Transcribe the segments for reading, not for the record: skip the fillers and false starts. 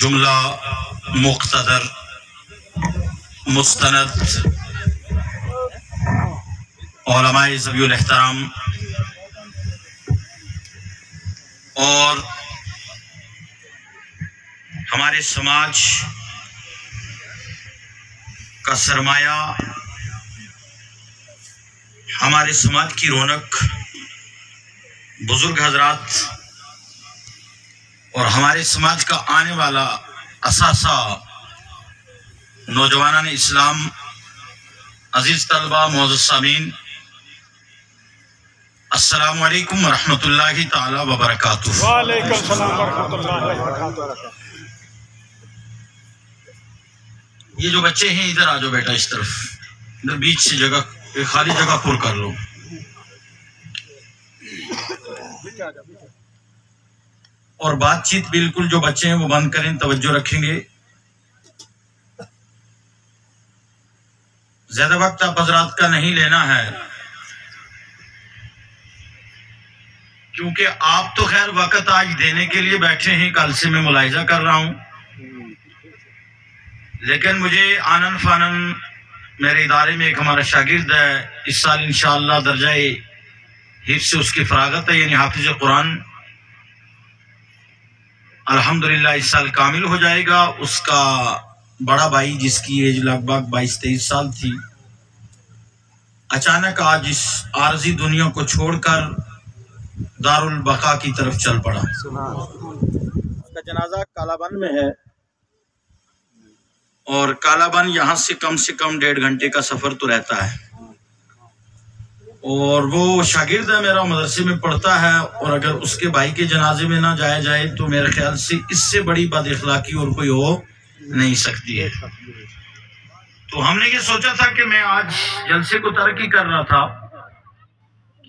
جملہ مقتدر مستند علماء ذوی الاحترام اور ہمارے سماج کا سرمایہ، ہمارے سماج کی رونق، بزرگ حضرات اور ہمارے سماج کا آنے والا اثاثہ نوجوانان اسلام، عزیز طلبہ، معزز سامعین، السلام علیکم ورحمۃ اللہ تعالی وبرکاتہ۔ وعلیکم السلام ورحمۃ اللہ وبرکاتہ۔ یہ جو بچے ہیں ادھر آ جاؤ بیٹا، اس طرف ادھر بیچ سے جگہ، ایک خالی جگہ پر کر لو۔ اور بات چیت بالکل جو بچے ہیں وہ بند کریں، توجہ رکھیں گے۔ زیادہ وقت آپ حضرات کا نہیں لینا ہے، کیونکہ آپ تو خیر وقت آج دینے کے لیے بیٹھے ہیں، کل سے میں ملاحظہ کر رہا ہوں، لیکن مجھے آنن فانن میرے ادارے میں ایک ہمارا شاگرد ہے، اس سال انشاءاللہ درجہ حفظ سے اس کی فراغت ہے، یعنی حافظ قرآن الحمدللہ اس سال کامل ہو جائے گا۔ اس کا بڑا بھائی جس کی ایج لگ بھگ 22-23 سال تھی، اچانک آج اس عارضی دنیا کو چھوڑ کر دارالبقاء کی طرف چل پڑا۔ اس کا جنازہ کالا بن میں ہے، اور کالا بن یہاں سے کم 1.5 گھنٹے کا سفر تو رہتا ہے، اور وہ شاگرد ہے میرا، مدرسے میں پڑھتا ہے، اور اگر اس کے بھائی کے جنازے میں نہ جایا جائے تو میرے خیال سے اس سے بڑی بد اخلاقی اور کوئی ہو نہیں سکتی ہے۔ تو ہم نے یہ سوچا تھا کہ میں آج جلسے کو ترقی کر رہا تھا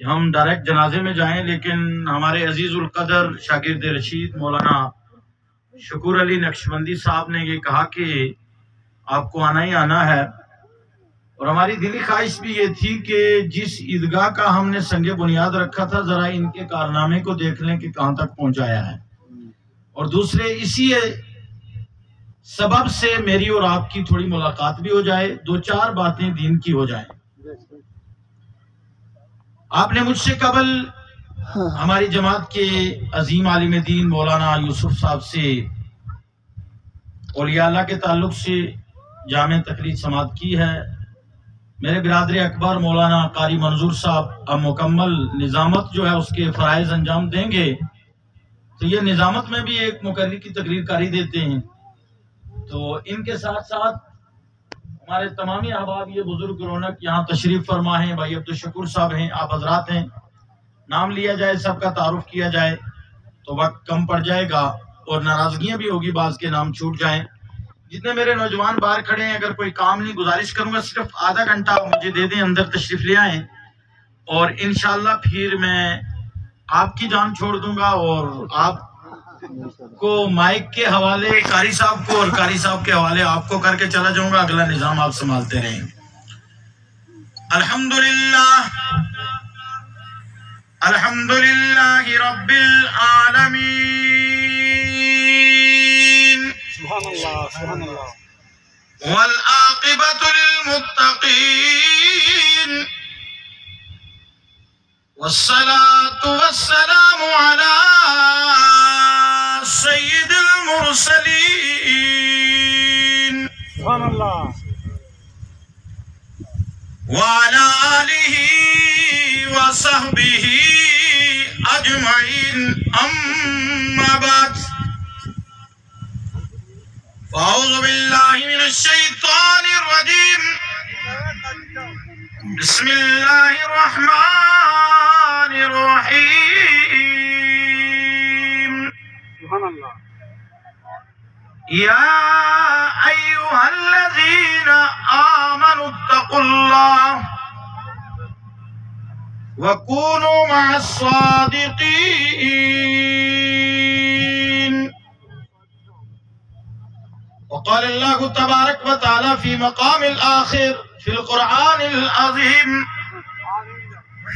کہ ہم ڈائریکٹ جنازے میں جائیں، لیکن ہمارے عزیز القدر شاگرد رشید مولانا شکور علی نقشبندی صاحب نے یہ کہا کہ آپ کو آنا ہی آنا ہے، اور ہماری دلی خواہش بھی یہ تھی کہ جس عیدگاہ کا ہم نے سنگ بنیاد رکھا تھا، ذرا ان کے کارنامے کو دیکھ لیں کہ کہاں تک پہنچایا ہے، اور دوسرے اسی سبب سے میری اور آپ کی تھوڑی ملاقات بھی ہو جائے، 2-4 باتیں دین کی ہو جائیں۔ آپ نے مجھ سے قبل ہماری جماعت کے عظیم عالم دین مولانا یوسف صاحب سے اولیاء اللہ کے تعلق سے جامع تقریر سماعت کی ہے۔ میرے برادر اکبر مولانا قاری منظور صاحب اب مکمل نظامت جو ہے اس کے فرائض انجام دیں گے، تو یہ نظامت میں بھی ایک مقرری کی تقریر کاری دیتے ہیں۔ تو ان کے ساتھ ساتھ ہمارے تمامی احباب، یہ بزرگ رونق یہاں تشریف فرما ہیں، بھائی عبدالشکور صاحب ہیں، آپ حضرات ہیں، نام لیا جائے، سب کا تعارف کیا جائے تو وقت کم پڑ جائے گا اور ناراضگیاں بھی ہوگی، بعض کے نام چھوٹ جائیں۔ جتنے میرے نوجوان باہر کھڑے ہیں، اگر کوئی کام نہیں، گزارش کروں گا صرف آدھا گھنٹہ مجھے دے دیں، اندر تشریف لے آئیں، اور انشاءاللہ پھر میں آپ کی جان چھوڑ دوں گا، اور آپ کو مائک کے حوالے قاری صاحب کو اور قاری صاحب کے حوالے آپ کو کر کے چلا جاؤں گا، اگلا نظام آپ سنبھالتے رہیں۔ الحمدللہ الحمدللہ رب العالمین، سبحان اللہ سبحان اللہ، والعاقبۃ للمتقین، والصلاة والسلام علی سید المرسلین، سبحان اللہ، وعلى آلہ وصحبہ اجمعین، اما بعد، فاعوذ باللہ من الشیطان الرجیم، بسم اللہ الرحمن الرحیم، سبحان اللہ، یا ایہا الذین آمنوا اتقوا اللہ وکونوا مع الصادقین۔ وقال اللہ تبارک و تعالی فی مقام الآخر فی القرآن العظیم،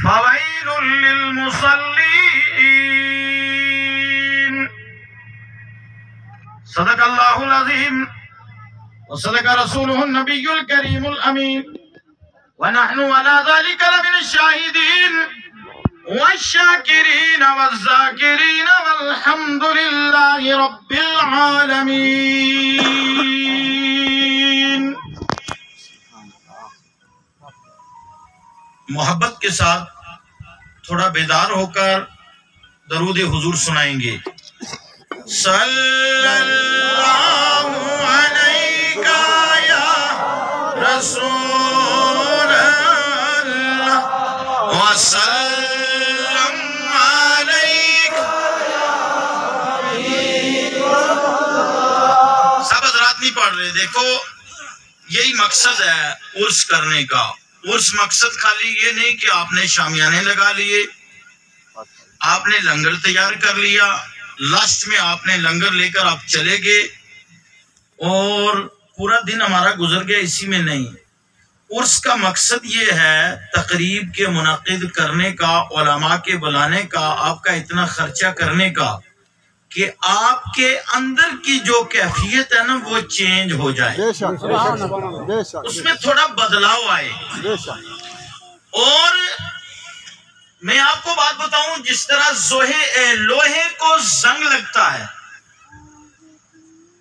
فویل للمصلین۔ صدق اللہ العظیم وصدق رسوله النبی الکریم الامین ونحن على ذلك لمن الشاهدين والشاكرين والذاكرين والحمد لله رب العالمين. محبت کے ساتھ تھوڑا بیدار ہو کر درود حضور سنائیں گے. صلی اللہ علیہ یا رسول اللہ وسلم علیک. سب حضرات نہیں پڑھ رہے. دیکھو یہی مقصد ہے عرس کرنے کا. عرس مقصد خالی یہ نہیں کہ آپ نے شامیانے لگا لیے, آپ نے لنگر تیار کر لیا, لاسٹ میں آپ نے لنگر لے کر آپ چلے گئے اور پورا دن ہمارا گزر گیا اسی میں نہیں. عرس کا مقصد یہ ہے تقریب کے منعقد کرنے کا, علماء کے بلانے کا, آپ کا اتنا خرچہ کرنے کا کہ آپ کے اندر کی جو کیفیت ہے نا وہ چینج ہو جائے, اس میں تھوڑا بدلاؤ آئے. اور میں آپ کو بات بتاؤں, جس طرح لوہے کو زنگ لگتا ہے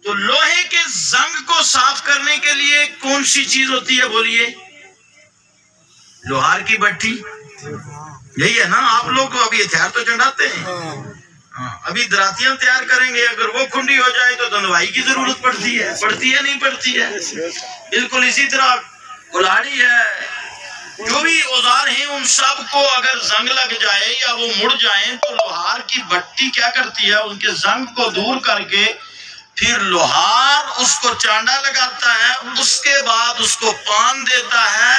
تو لوہے کے زنگ کو صاف کرنے کے لیے کون سی چیز ہوتی ہے بولیے؟ لوہار کی بھٹی. یہی ہے نا. آپ لوگ ابھی ہتھیار تو چڑھاتے ہیں, ابھی دراتیاں تیار کریں گے, اگر وہ کھنڈی ہو جائے تو دندوائی کی ضرورت پڑتی ہے نہیں پڑتی ہے. بالکل اسی طرح کلاڑی ہے, جو بھی اوزار ہیں ان سب کو اگر زنگ لگ جائے یا وہ مڑ جائیں تو لوہار کی بھٹی کیا کرتی ہے, ان کے زنگ کو دور کر کے پھر لوہار اس کو چانڈا لگاتا ہے, اس کے بعد اس کو پان دیتا ہے,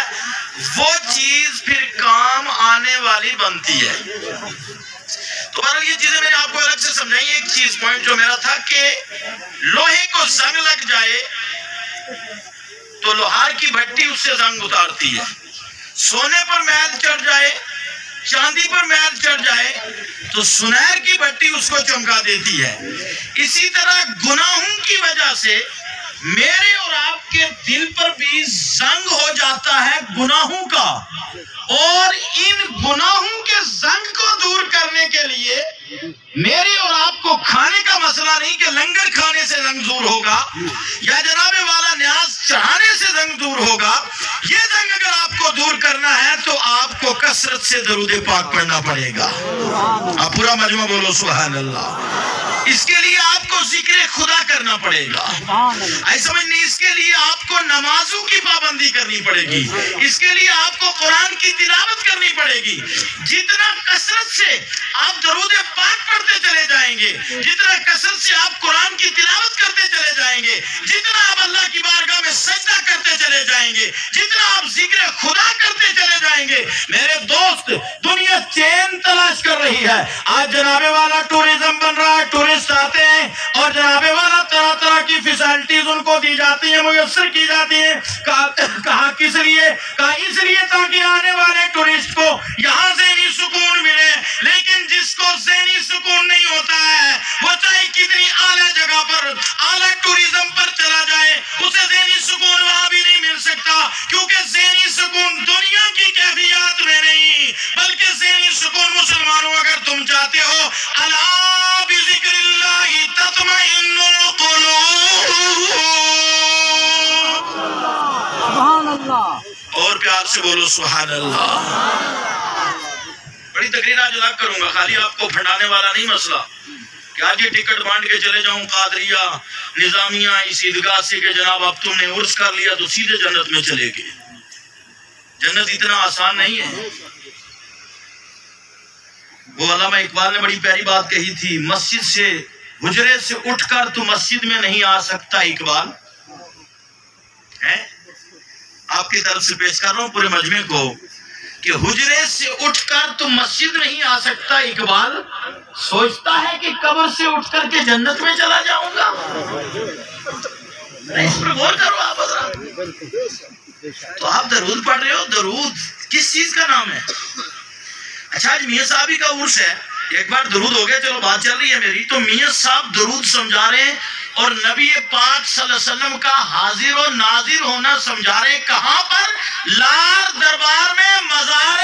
وہ چیز پھر کام آنے والی بنتی ہے. تو بہرحال یہ چیزیں میں نے آپ کو الگ سے سمجھائی. ایک چیز پوائنٹ جو میرا تھا کہ لوہے کو زنگ لگ جائے تو لوہار کی بھٹی اس سے زنگ اتارتی ہے. سونے پر میل چڑھ جائے, چاندی پر میل چڑھ جائے تو سنیر کی بھٹی اس کو چمکا دیتی ہے. اسی طرح گناہوں کی وجہ سے میرے اور آپ کے دل پر بھی زنگ ہو جاتا ہے گناہوں کا, اور ان گناہوں کے زنگ کو دور کرنے کے لیے میرے اور آپ کو کھانے کا مسئلہ نہیں کہ لنگر کھانے سے زنگ دور ہوگا یا جناب والا نیاز چڑھانے سے زنگ دور ہوگا. یہ زنگ اگر آپ کو دور کرنا ہے تو آپ کو کثرت سے درود پاک پڑھنا پڑے گا. آپ پورا مجمع بولو سبحان اللہ. اس کے لیے آپ کو ذکر خدا کرنا پڑے گا. ایسا نہیں, اس کے لیے آپ کو نمازوں کی پابندی کرنی پڑے گی, اس کے لیے آپ کو قرآن کی تلاوت کرنی پڑے گی. جتنا کثرت سے آپ درود پاک پڑھتے چلے جائیں گے, جتنا کثرت سے آپ قرآن کی تلاوت کرتے چلے جائیں گے, جتنا آپ اللہ کی بارگاہ میں سجدہ کرتے چلے جائیں گے, جتنا آپ ذکر خدا کرتے چلے جائیں گے, میرے دوست دنیا چین تلاش کر رہی ہے. آج جناب والا ٹورزم بن رہا ہے, ٹورسٹ آتے ہیں اور جناب والا طرح طرح کی فیسلٹیز ان کو دی جاتی ہیں, میسر کی جاتی ہیں. کہا کس لیے؟ کہا اس لیے تاکہ آنے والے ٹورسٹ کو یہاں ذہنی سکون ملے. لیکن جس کو ذہنی سکون نہیں ہوتا ہے وہ چاہے کتنی اعلیٰ جگہ پر, اعلیٰ ٹورزم پر چلا جائے, اسے ذہنی سکون وہاں بھی نہیں مل سکتا, کیونکہ ذہنی سکون دنیا کی کیفیات میں نہیں بلکہ ذہنی سکون مسلمانوں اگر تم چاہتے ہو, الا بذکر اللہ تطمئن القلوب. سبحان اللہ. اور پیار سے بولو سبحان اللہ. بڑی تقریر آج ادا کروں گا, خالی آپ کو پھنڈانے والا نہیں مسئلہ کہ آج یہ ٹکٹ بانٹ کے چلے جاؤں قادریہ نظامیہ اس عیدگاہ سے کہ جناب اب تم نے عرس کر لیا تو سیدھے جنت میں چلے گئے. جنت اتنا آسان نہیں ہے. وہ علامہ اقبال نے بڑی پیاری بات کہی تھی, مسجد سے حجرے سے اٹھ کر تو مسجد میں نہیں آ سکتا. اقبال ہے, آپ کی طرف سے پیش کر رہا ہوں پورے مجمع کو کہ حجرے سے اٹھ کر تو مسجد نہیں آ سکتا. اقبال سوچتا ہے کہ قبر سے اٹھ کر کے جنت میں چلا جاؤں گا. اس پر غور کرو آپ حضرات. تو آپ درود پڑھ رہے ہو, درود کس چیز کا نام ہے؟ اچھا آج میاں صاحب ہی کا عرس ہے, ایک بار درود ہو گیا, چلو بات چل رہی ہے میری, تو میاں صاحب درود سمجھا رہے ہیں اور نبی پاک صلی اللہ علیہ وسلم کا حاضر و ناظر ہونا سمجھا رہے. کہاں پر؟ لار دربار میں مزار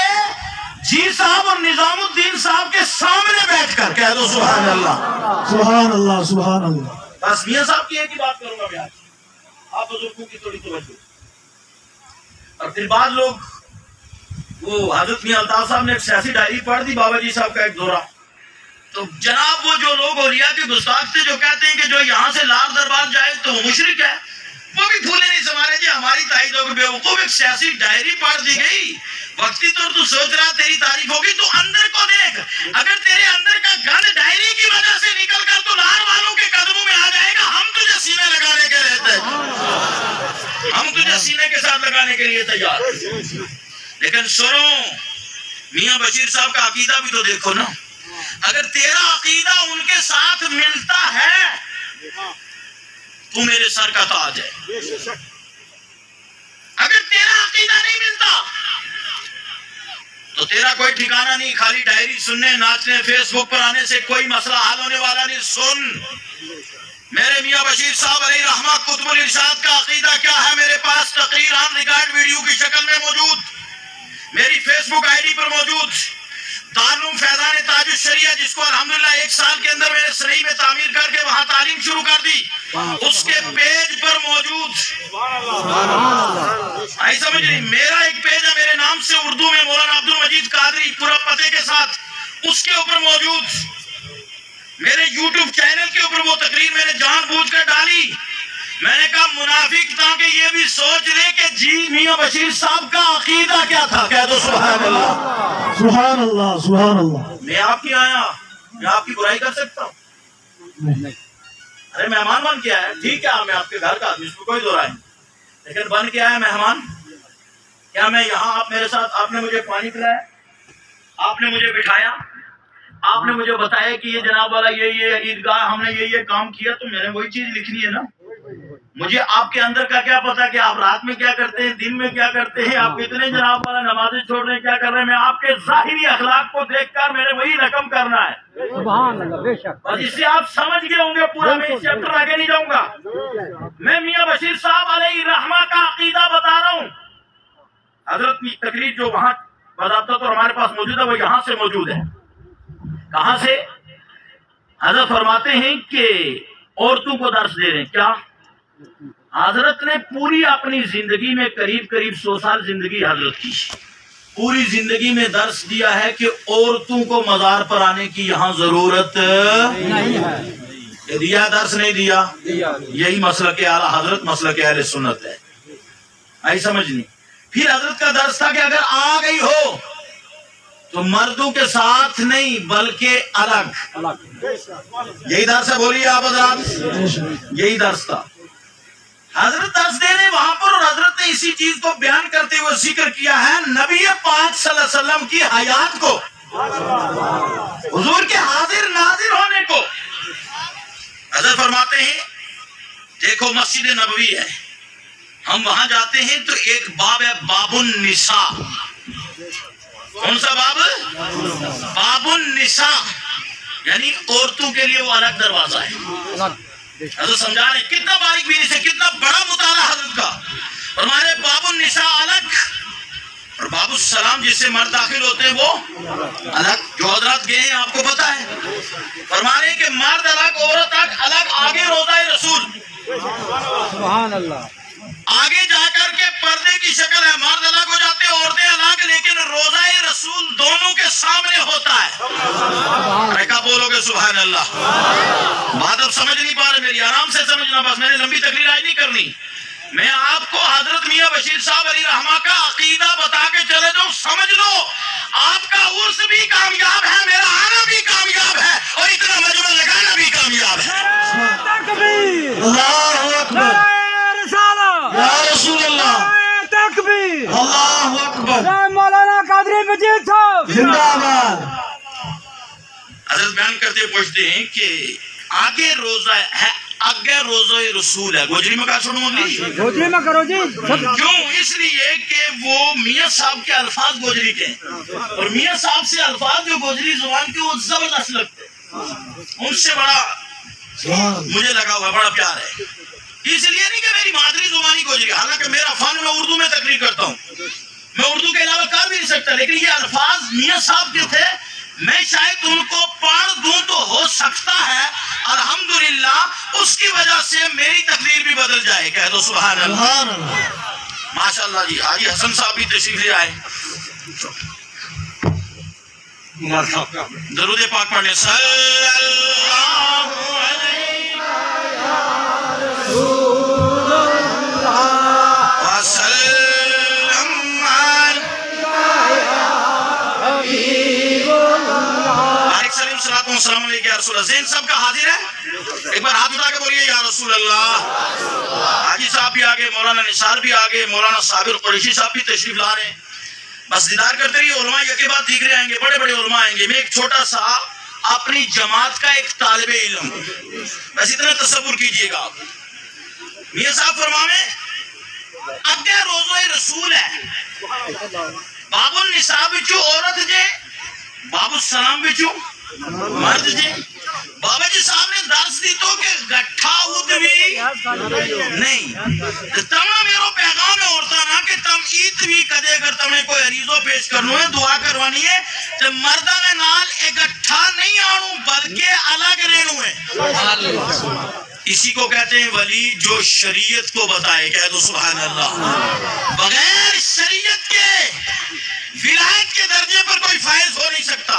جی صاحب اور نظام الدین صاحب کے سامنے بیٹھ کر. کہہ دو سبحان اللہ سبحان اللہ سبحان اللہ. بس میاں صاحب کی ایک ہی بات کروں گا میں آج, آپ بزرگوں کی تھوڑی توجہ. اور پھر بعد لوگ, وہ حضرت میاں الطاف صاحب نے ایک سیاسی ڈائری پڑھ دی, بابا جی صاحب کا ایک دورہ. تو جناب وہ جو لوگ اولیاء کے گستاخ تھے جو کہتے ہیں کہ جو یہاں سے لار دربار جائے تو وہ مشرک ہے, وہ بھی پھولے نہیں سنوارے جی ہماری تائید ہو گئی. بیوقوف, ایک سیاسی ڈائری پڑھ دی گئی, وقتی طور تو سوچ رہا تیری تعریف ہوگی, تو اندر کو دیکھ. اگر تیرے اندر کا گند ڈائری کی وجہ سے نکل کر تو لار والوں کے قدموں میں آ جائے گا, ہم تجھے سینے لگانے کے رہتے ہیں, ہم تجھے سینے کے ساتھ لگانے کے لیے تیار. لیکن سنو, میاں بشیر صاحب کا عقیدہ بھی تو دیکھو نا. اگر تیرا عقیدہ ان کے ساتھ ملتا ہے تو میرے سر کا تاج ہے. اگر تیرا عقیدہ نہیں ملتا تو تیرا کوئی ٹھکانہ نہیں. خالی ڈائری سننے, ناچنے, فیس بک پر آنے سے کوئی مسئلہ حل ہونے والا نہیں. سن, میرے میاں بشیر صاحب علیہ رحمہ قطب الارشاد کا عقیدہ کیا ہے میرے پاس تقریر آن ریکارڈ ویڈیو کی شکل میں موجود, میری فیس بک آئی ڈی پر موجود. دارالعلوم فیضان تاج الشریعہ, جس کو الحمدللہ 1 سال کے اندر میں نے سرئی میں تعمیر کر کے وہاں تعلیم شروع کر دی, اس کے پیج پر موجود. آئی سمجھ نہیں, میرا ایک پیج ہے میرے نام سے اردو میں, مولانا عبد المجید قادری پورا پتے کے ساتھ, اس کے اوپر موجود. میرے یوٹیوب چینل کے اوپر وہ تقریر میں نے جان بوجھ کر ڈالی. میں نے کہا منافق تاکہ یہ بھی سوچ لے کہ جی میاں بشیر صاحب کا عقیدہ کیا تھا. کہہ دو سبحان اللہ سبحان اللہ سبحان اللہ. میں آپ کی آیا, میں آپ کی برائی کر سکتا ہوں؟ ارے مہمان بن کے آیا, ٹھیک ہے میں آپ کے گھر کا آدمی, اس کو کوئی دو رائے نہیں, لیکن بن کے آیا مہمان. کیا میں یہاں, آپ میرے ساتھ, آپ نے مجھے پانی پلایا, آپ نے مجھے بٹھایا, آپ نے مجھے بتایا کہ یہ جناب والا یہ عیدگاہ ہم نے یہ کام کیا, تو میں نے وہی چیز لکھنی ہے نا. مجھے آپ کے اندر کا کیا پتا کہ آپ رات میں کیا کرتے ہیں, دن میں کیا کرتے ہیں, آپ کتنے جناب والا نمازیں چھوڑ رہے ہیں, کیا کر رہے ہیں. میں آپ کے ظاہری اخلاق کو دیکھ کر میں نے وہی رقم کرنا ہے. سبحان اللہ, بے شک. بس اس سے آپ سمجھ گئے ہوں گے پورا, میں اس چیپٹر آگے نہیں جاؤں گا. میں میاں بشیر صاحب علیہ رحمہ کا عقیدہ بتا رہا ہوں. حضرت کی تقریر جو وہاں باضابطہ تو ہمارے پاس موجود ہے, وہ یہاں سے موجود ہے. کہاں سے؟ حضرت فرماتے ہیں کہ عورتوں کو درس دے رہے ہیں. کیا حضرت نے پوری اپنی زندگی میں قریب 100 سال زندگی حضرت کی, پوری زندگی میں درس دیا ہے کہ عورتوں کو مزار پر آنے کی یہاں ضرورت نہیں ہے. دیا درس نہیں دیا, یہی مسلک اعلیٰ حضرت, مسلک اہل سنت ہے. آئی سمجھ نہیں. پھر حضرت کا درس تھا کہ اگر آ گئی ہو تو مردوں کے ساتھ نہیں بلکہ الگ. یہی درس ہے, بولیے آپ حضرات, یہی درس تھا. حضرت درس دے رہے وہاں پر, اور حضرت نے اسی چیز کو بیان کرتے ہوئے ذکر کیا ہے نبی پاک صلی اللہ علیہ وسلم کی حیات کو, حضور کے حاضر ناظر ہونے کو. حضرت فرماتے ہیں دیکھو مسجد نبوی ہے, ہم وہاں جاتے ہیں تو ایک باب ہے, باب النساء. کون سا باب؟ باب النساء, یعنی عورتوں کے لیے وہ الگ دروازہ ہے. حضرت سمجھا رہے کتنا باریک بینی سے, کتنا بڑا مطالعہ حضرت کا. اور ہمارے باب النساء الگ, اور باب السلام جس سے مرد داخل ہوتے ہیں وہ الگ. جو حضرات گئے ہیں آپ کو پتا ہے, فرما رہے ہیں کہ مرد الگ, عورت الگ. آگے روضہ رسول, سبحان اللہ, آگے جا کر کے پردے کی شکل ہے, مرد الگ ہو جاتے ہیں, عورتیں الگ, لیکن روضہ رسول دونوں کے سامنے ہوتا ہے. کیا بولو گے سبحان اللہ؟ بات اب سمجھ نہیں پا رہے میری, آرام سے سمجھنا, بس میں نے لمبی تقریر آج نہیں کرنی. میں آپ کو حضرت میاں بشیر صاحب علیہ رحمہ کا عقیدہ بتا کے چلے جاؤں, سمجھ لو آپ کا عرس بھی کامیاب ہے, میرا آنا بھی کامیاب ہے, اور اتنا مجمع لگانا بھی کامیاب ہے. تکبیر, اللہ اکبر, یا رسول اللہ, تکبیر, اللہ اکبر, مولانا قادری مجید صاحب زندہ باد. حضرت بیان کرتے پوچھتے ہیں کہ آگے روزہ ہے, آگے روزہ رسول ہے. گوجری میں کہا سنوں گی, گوجری میں کرو جی. کیوں؟ اس لیے کہ وہ میاں صاحب کے الفاظ گوجری کے ہیں, اور میاں صاحب سے الفاظ جو گوجری زبان کے وہ زبردست لگتے ہیں. ان سے بڑا مجھے لگا ہوا بڑا پیار ہے، اس لیے نہیں کہ میری مادری زبانی گوجری، حالانکہ میرا فن میں اردو میں تقریر کرتا ہوں، میں اردو کے علاوہ کر بھی نہیں سکتا، لیکن یہ الفاظ میاں صاحب کے تھے، میں شاید ان کو پڑھ دوں تو ہو سکتا ہے الحمدللہ اس کی وجہ سے میری تقریر بھی بدل جائے، کہہ دو سبحان اللہ۔ ماشاءاللہ جی، حاجی حسن صاحب بھی تشریف لے آئے، درود پاک پڑھنے صلی اللہ علیہ وسلم۔ السلام علیکم یا رسول اللہ۔ زین صاحب کا حاضر ہے، ایک بار ہاتھ اٹھا کے بولیے یا رسول اللہ۔ حاجی صاحب بھی آگے، مولانا نثار بھی آگے، مولانا صابر قریشی صاحب بھی تشریف لا رہے ہیں، بس دیدار کرتے رہیے، علماء یکے بعد دیگرے آئیں گے، بڑے بڑے علماء آئیں گے۔ میں ایک چھوٹا سا اپنی جماعت کا ایک طالب علم، بس اتنا تصور کیجئے گا، میاں صاحب فرماویں اگے روزہ رسول ہے، باب النساء بچو عورت جے، باب السلام بچو مرد جے۔ بابا جی صاحب نے درس دی تو کہ گٹھا ادوی نہیں، تمام میرو پیغام ہے عورتاں نا کہ تم ایت بھی کدے اگر تم نے کوئی عریضوں پیش کرنو ہے، دعا کروانی ہے، تو مردہ میں نال ایک گٹھا نہیں آنو بلکہ الگ رہنو ہے۔ اسی کو کہتے ہیں ولی جو شریعت کو بتائے، کہہ دو سبحان اللہ۔ بغیر شریعت کے ولایت کے درجے پر کوئی فائز ہو نہیں سکتا،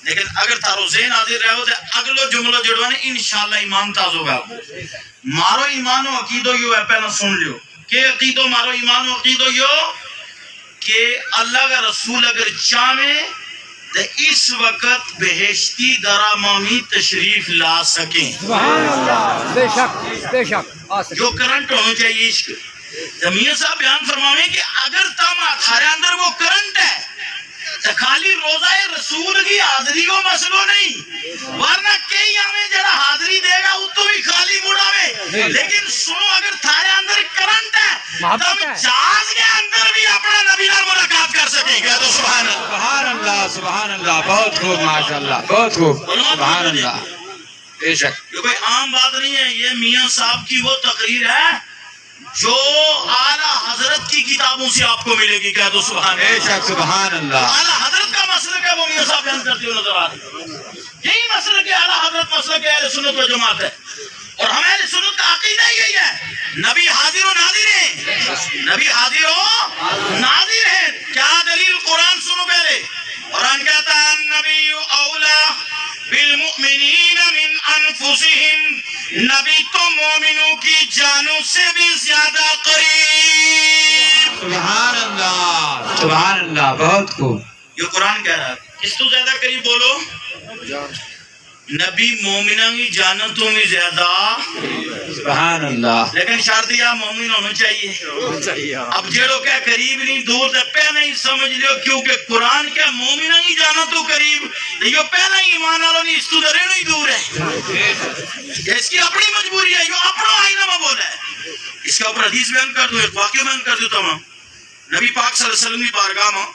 لیکن اگر تارو ذہن حاضر رہو تو اگلو جملہ جڑوانے انشاءاللہ ایمان تازو گا۔ مارو ایمان و عقیدو یو ہے، پہلا سن لیو کہ عقیدو مارو ایمان و عقیدو یو کہ اللہ کا رسول اگر چاہے تو اس وقت بہشتی درامامی تشریف لا سکیں، سبحان اللہ، بے شک بے شک، جو کرنٹ ہونا چاہیے عشق۔ میاں صاحب بیان فرماویں کہ اگر تھارے اندر وہ کرنٹ ہے تو خالی روزہ رسول کی حاضری کو مسئلہ نہیں، ورنہ کئی ہمیں جڑا حاضری دے گا وہ تو بھی خالی بڑھا میں، لیکن سنو اگر تھارے اندر کرنٹ ہے تم جہاز کے اندر بھی اپنا نبی نال ملاقات کر سکیں گے، تو سبحان اللہ سبحان اللہ سبحان اللہ، بہت خوب ماشاءاللہ، بہت خوب سبحان اللہ، بے شک یہ کوئی عام بات نہیں ہے، یہ میاں صاحب کی وہ تقریر ہے جو اعلیٰ حضرت کی کتابوں سے آپ کو ملے گی، کہہ دو سبحان بے اللہ۔ شک سبحان اللہ، اعلیٰ حضرت کا مسلک ہے وہ میاں صاحب بیان کرتے ہوئے نظر آ رہے ہیں، یہی مسلک ہے اعلیٰ حضرت، مسلک ہے اہل سنت و جماعت ہے، اور ہم اہل سنت کا عقیدہ ہی یہی ہے، نبی حاضر و ناظر ہیں، نبی حاضر و ناظر ہیں۔ کیا دلیل؟ قرآن سنو پہلے، قرآن کہتا ہے النبی اولا بالمؤمنین من انفسہم، نبی تو مومنوں کی جانوں سے بھی زیادہ قریب۔ سبحان اللہ سبحان اللہ، بہت خوب، یہ قرآن کہہ رہا ہے، کس تو زیادہ قریب بولو؟ نبی مومنوں کی جانتوں میں زیادہ، سبحان اللہ، لیکن شرط یہ مومن ہونا چاہیے۔ اب جڑو کہ قریب نہیں دور تے پہلے ہی سمجھ لیو، کیونکہ قرآن کے مومنوں کی جانتوں قریب، یہ پہلے ہی ایمان والوں نے اس تو درینو ہی دور ہے، اس کی اپنی مجبوری ہے، یہ اپنا آئینہ میں بولا ہے۔ اس کے اوپر حدیث بیان کر دوں، ایک واقعہ بیان کر دوں تمام۔ نبی پاک صلی اللہ علیہ وسلم کی بارگاہ میں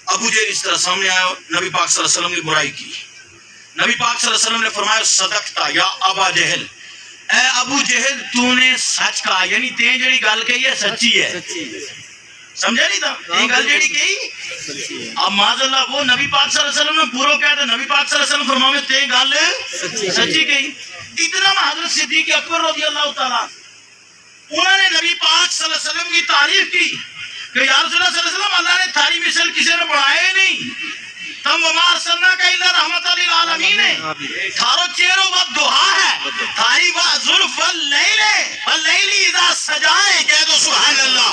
ابو جہل اس طرح سامنے آیا، نبی پاک صلی اللہ علیہ وسلم کی برائی کی، نبی پاک صلی اللہ علیہ وسلم نے فرمایا صدقتا یا ابا جہل، اے ابو جہل تو نے سچ کہا، یعنی تین جڑی گل کہی ہے سچی ہے، سمجھا نہیں تھا یہ گل جڑی کہی؟ اب معاذ اللہ وہ نبی پاک صلی اللہ علیہ وسلم نے پورو کہا تھا، نبی پاک صلی اللہ علیہ وسلم فرماوے تے گل سچی کہی۔ اتنا میں حضرت صدیق اکبر رضی اللہ تعالیٰ انہوں نے نبی پاک صلی اللہ علیہ وسلم کی تعریف کی کہ یا رسول اللہ صلی اللہ علیہ وسلم، اللہ نے تھاری مثل کسی نے بڑھائے نہیں، تم وما ارسلناک الا رحمت للعالمین ہے، تھارو چہرو و دعا ہے، تھاری ظلف واللیل اذا سجائے، کہہ دو سبحان اللہ،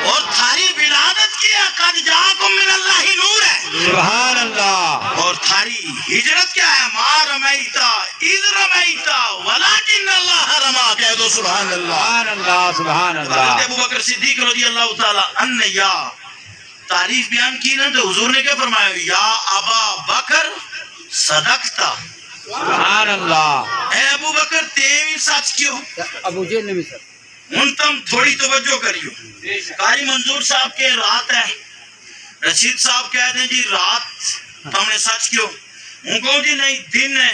اور تھاری ولادت کی قد جاکم من اللہ نور ہے، سبحان اللہ، اور تھاری ہجرت کیا ہے؟ ما رمیتا اذ رمیتا ولکن اللہ رما، کہہ دو سبحان اللہ۔ سبحان اللہ سبحان حضرت اللہ، ابو بکر صدیق رضی اللہ تعالیٰ عنہ یا تعریف بیان کی نا تو حضور نے کیا فرمایا؟ یا ابا بکر صدقتا، سبحان اللہ، اے ابو بکر تیوی سچ کیوں؟ ابو جہل نے بھی سر، ان تم تھوڑی توجہ کریو، قاری منظور صاحب کے رات ہے، رشید صاحب کہہ دیں جی رات تم نے سچ کیوں؟ ان کو جی نہیں دن ہے،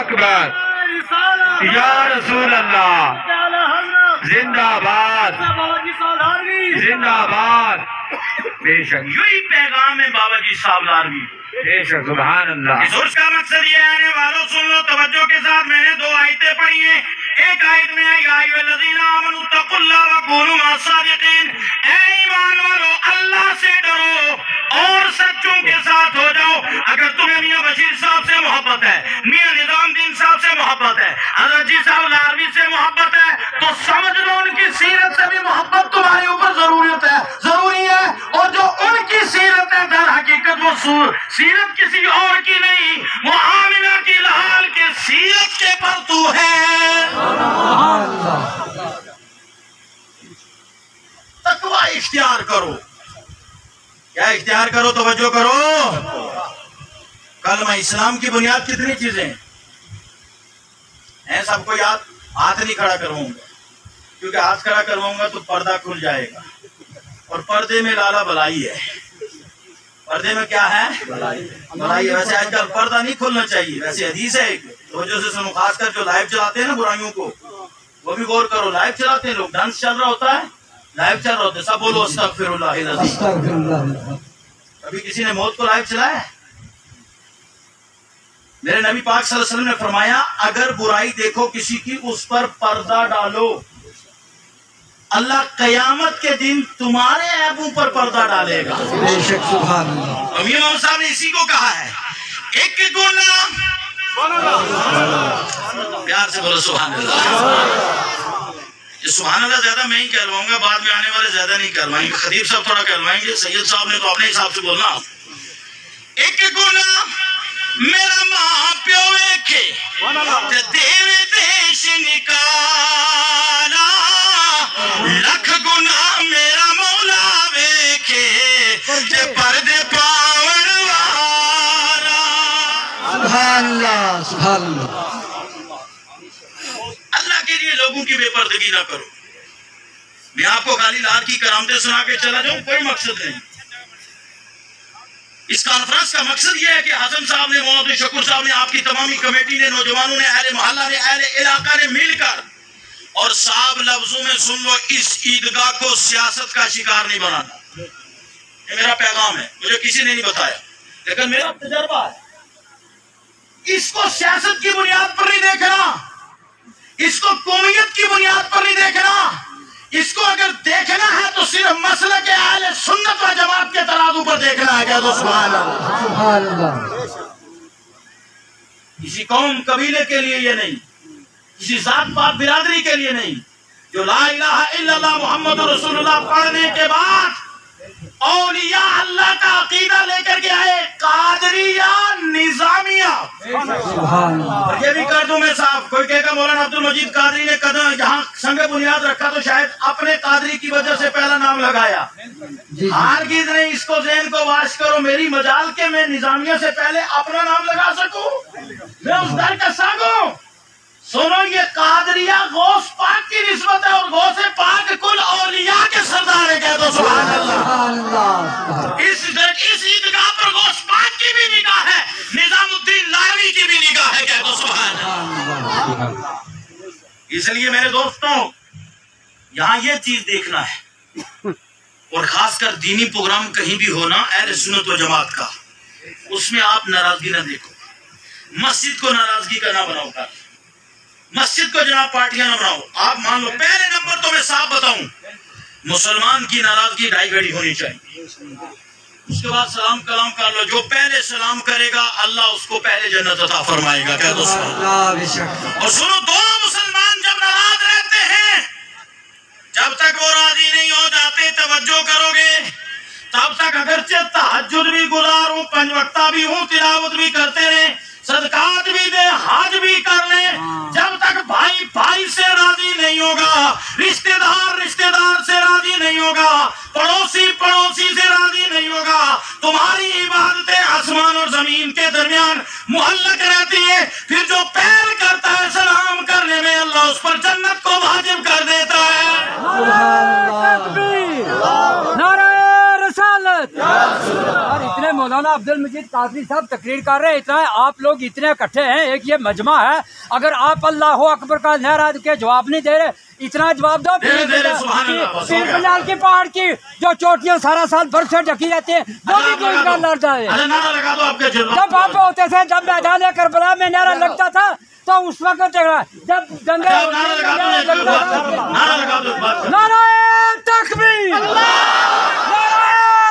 اکبر یا رسول اللہ زندہ باد زندہ باد بے شک یہی پیغام ہے بابا جی صاحب لاروی بے شک سبحان اللہ اس عرس کا مقصد یہ ہے آنے والوں سن لو توجہ کے ساتھ میں نے 2 آیتیں پڑھی ہیں ایک آیت میں آئی یا ایھا الذین آمنوا اتقوا اللہ وکونوا مع الصادقین اے ایمان والو اللہ سے ڈرو اور سچوں کے ساتھ ہو جاؤ اگر تمہیں میاں بشیر صاحب سے محبت ہے میاں نظام الدین صاحب سے محبت ہے حضرت جی صاحب لاروی سے محبت ہے تو سمجھ لو ان کی سیرت سے بھی محبت تمہارے اوپر ضروری ہے اور جو ان کی سیرت ہے در حقیقت وہ سیرت کسی اور کی نہیں وہ آمنہ کی لحال کے سیرت کے پرتو ہے تقوی اختیار کرو کیا اختیار کرو توجہ کرو کلمہ اسلام کی بنیاد کتنی چیزیں ہیں سب کو یاد ہاتھ نہیں کھڑا کرواؤں گا کیونکہ ہاتھ کھڑا کرواؤں گا تو پردہ کھل جائے گا اور پردے میں لالا بلائی ہے پردے میں کیا ہے بلائی ہے ویسے آج کل پردہ نہیں کھلنا چاہیے ویسے حدیث ہے توجہ سے سنو خاص کر جو لائیو چلاتے ہیں نا برائیوں کو وہ بھی غور کرو لائیو چلاتے ہیں لوگ ڈانس چل رہا ہوتا ہے لائیو چل رہا ہوتا ہے سب بولو استغفر اللہ العظیم ابھی کسی نے موت کو لائیو چلایا ہے میرے نبی پاک صلی اللہ علیہ وسلم نے فرمایا اگر برائی دیکھو کسی کی اس پر پردہ ڈالو اللہ قیامت کے دن تمہارے عیبوں پر پردہ ڈالے گا بے شک سبحان اللہ امیر محمد صاحب نے اسی کو کہا ہے ایک گناہ پیار سے بولو سبحان اللہ یہ سبحان اللہ زیادہ میں ہی کہلواؤں گا بعد میں آنے والے زیادہ نہیں کہلوائیں گے خطیب صاحب تھوڑا کہلوائیں گے سید صاحب نے تو اپنے حساب سے بولنا ایک گناہ میرا ماں پیو ویکھے تے دیوے دیش نکالا لکھ گناہ میرا مولا ویکھے تے پردے پاون والا سبحان اللہ سبحان اللہ اللہ کے لیے لوگوں کی بے پردگی نہ کرو میں آپ کو خالی لال کی کرامتیں سنا کے چلا جاؤں کوئی مقصد نہیں اس کانفرنس کا مقصد یہ ہے کہ حسن صاحب نے مولانا شکور صاحب نے آپ کی تمامی کمیٹی نے نوجوانوں نے اہل محلہ نے اہل علاقہ نے مل کر اور صاحب لفظوں میں سن لو اس عیدگاہ کو سیاست کا شکار نہیں بنانا یہ میرا پیغام ہے مجھے کسی نے نہیں بتایا لیکن میرا تجربہ ہے اس کو سیاست کی بنیاد پر نہیں دیکھنا اس کو قومیت کی بنیاد پر نہیں دیکھنا اس کو اگر دیکھنا ہے تو صرف مسلک اہل سنت و جماعت کے ترازو پر دیکھنا ہے کیا تو سبحان اللہ سبحان اللہ کسی قوم قبیلے کے لیے یہ نہیں کسی ذات پات برادری کے لیے نہیں جو لا الہ الا اللہ محمد رسول اللہ پڑھنے کے بعد اولیاء اللہ کا عقیدہ لے کر کے آئے قادریہ نظامیہ سبحان اللہ اور یہ بھی کر دوں میں صاحب کوئی کہے گا مولانا عبد المجید قادری نے قدم یہاں سنگ بنیاد رکھا تو شاید اپنے قادری کی وجہ سے پہلا نام لگایا ہرگز نہیں اس کو ذہن کو واش کرو میری مجال کے میں نظامیہ سے پہلے اپنا نام لگا سکوں میں اس در کا سنگ ہوں سنو یہ قادریہ غوث پاک کی نسبت ہے اور غوث پاک کل اولیاء کے سردار ہے کہہ دو سبحان اللہ اس عیدگاہ پر غوث پاک کی بھی نگاہ ہے نظام الدین لاروی کی بھی نگاہ ہے کہہ دو سبحان اللہ اس لیے میرے دوستوں یہاں یہ چیز دیکھنا ہے اور خاص کر دینی پروگرام کہیں بھی ہونا اہل سنت و جماعت کا اس میں آپ ناراضگی نہ دیکھو مسجد کو ناراضگی کا نہ بناؤ کر مسجد کو جناب پارٹیاں نہ بناؤ آپ مان لو پہلے نمبر تو میں صاف بتاؤں مسلمان کی ناراضگی 2.5 گھڑی ہونی چاہیے اس کے بعد سلام کلام کر لو جو پہلے سلام کرے گا اللہ اس کو پہلے جنت عطا فرمائے گا کہہ دو اور سنو دونوں مسلمان جب ناراض رہتے ہیں جب تک وہ راضی نہیں ہو جاتے توجہ کرو گے تب تک اگرچہ تہجد بھی گزاروں 5 وقتہ بھی ہوں تلاوت بھی کرتے رہیں صدقات بھی دیں حج بھی کر لیں جب تک بھائی بھائی سے راضی نہیں ہوگا رشتہ دار سے راضی نہیں ہوگا پڑوسی سے راضی نہیں ہوگا تمہاری عبادتیں آسمان اور زمین کے درمیان معلق رہتی ہے پھر جو پیر کرتا ہے سلام کرنے میں اللہ اس پر جنت کو واجب کر دیتا ہے نعرہ رسالت اور اتنے مولانا عبد المجید قادری صاحب تقریر کر رہے ہیں، اتنا آپ لوگ اتنے اکٹھے ہیں، ایک یہ مجمع ہے، اگر آپ اللہ اکبر کا نعرہ کے جواب نہیں دے رہے، اتنا جواب دو۔ پیر پنجال کی پہاڑ کی جو چوٹیاں سارا سال برف سے ڈھکی رہتی ہیں وہ بھی کوئی کا لڑ جائے۔ جب آپ ہوتے تھے، جب میدان کربلا میں نعرہ لگتا تھا تو اس وقت جب دنگے نعرہ تکبیر، نعرہ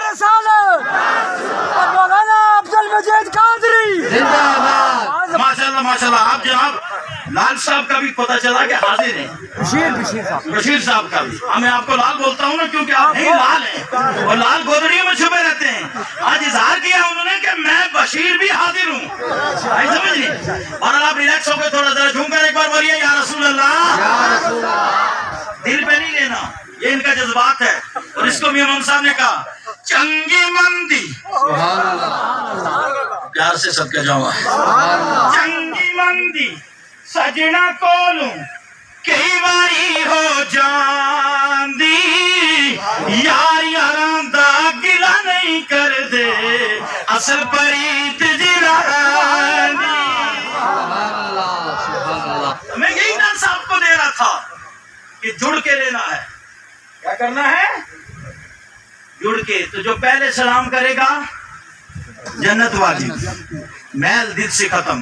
رسالت، مولانا عبد المجید قادری ماشاءاللہ ماشاءاللہ۔ آپ جناب لال صاحب کا بھی پتہ چلا کہ حاضر ہیں، بشیر صاحب کا بھی۔ میں آپ کو لال بولتا ہوں نا کیونکہ آپ نہیں لال ہیں، اور لال گودڑیوں میں چھپے رہتے ہیں۔ آج اظہار کیا انہوں نے کہ میں بشیر بھی حاضر ہوں، سمجھ نہیں؟ اور آپ ریلیکس ہو کے تھوڑا ذرا جھوم کر ایک بار بولیے یا رسول اللہ۔ دل پہ نہیں لینا، یہ ان کا جذبات ہے، اور اس کو بھی امام صاحب نے کہا چنگی مندی پیار سے سب کے جاؤ چنگی مندی سجنا کولوں کئی باری ہو جاندی یار یاراں دا گلا نہیں کر دے اصل پریت جرانی۔ میں یہی درس آپ کو دے رہا تھا کہ جڑ کے لینا ہے۔ کیا کرنا ہے؟ جڑ کے۔ تو جو پہلے سلام کرے گا جنت والی، میل دل سے ختم۔